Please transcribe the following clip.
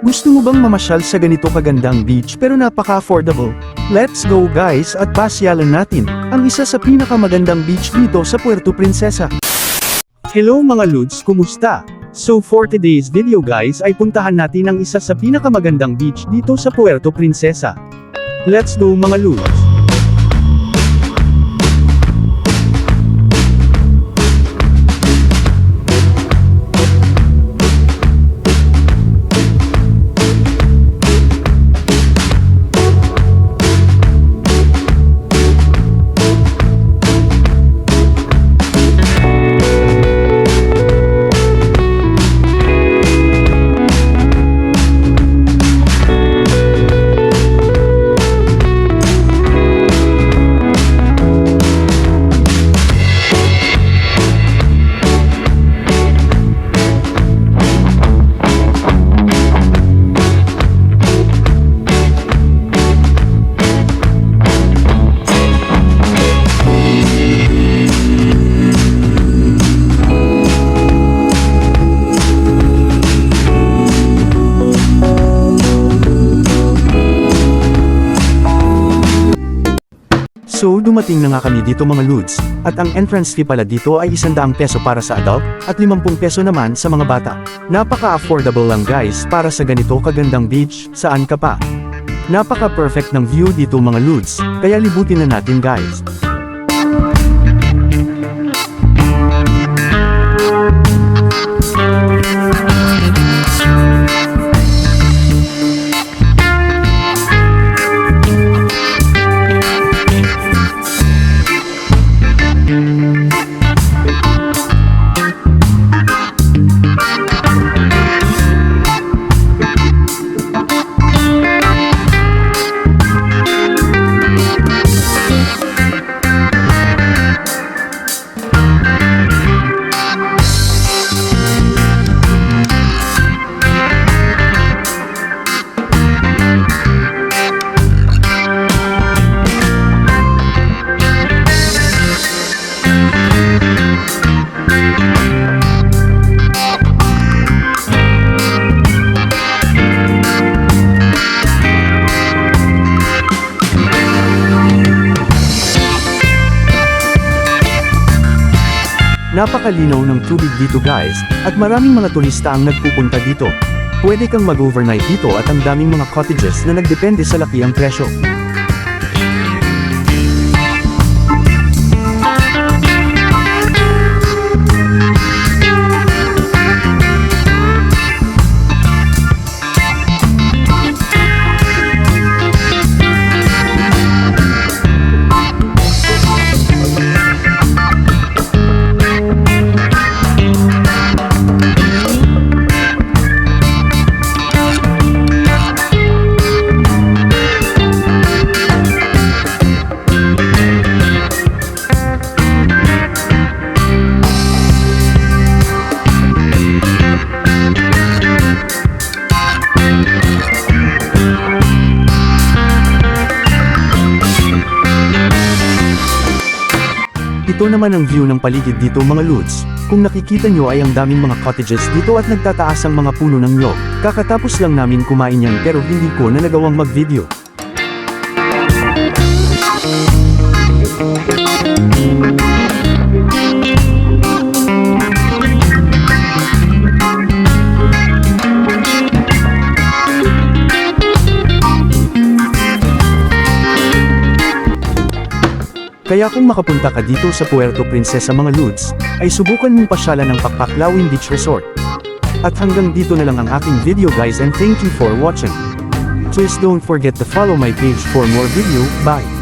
Gusto mo bang mamasyal sa ganito kagandang beach pero napaka-affordable? Let's go guys at pasyalan natin ang isa sa pinakamagandang beach dito sa Puerto Princesa. Hello mga Lods, kumusta? So for today's video guys ay puntahan natin ang isa sa pinakamagandang beach dito sa Puerto Princesa. Let's go mga Lods! So dumating na nga kami dito mga Lods, at ang entrance fee pala dito ay 100 peso para sa adult, at 50 peso naman sa mga bata. Napaka-affordable lang guys para sa ganito kagandang beach, saan ka pa? Napaka-perfect ng view dito mga Lods, kaya libutin na natin guys. Napakalinaw ng tubig dito guys, at maraming mga turista ang nagpupunta dito. Pwede kang mag-overnight dito at ang daming mga cottages na nagdepende sa laki ang presyo. Ito naman ang view ng paligid dito mga Lods. Kung nakikita nyo ay ang daming mga cottages dito at nagtataas ang mga puno ng nyog. Kakatapos lang namin kumain yan pero hindi ko na nagawang mag-video. Kaya kung makapunta ka dito sa Puerto Princesa mga Lods, ay subukan mong pasyalan ng Pakpaklawin Beach Resort. At hanggang dito na lang ang aking video guys and thank you for watching. Please don't forget to follow my page for more video, bye!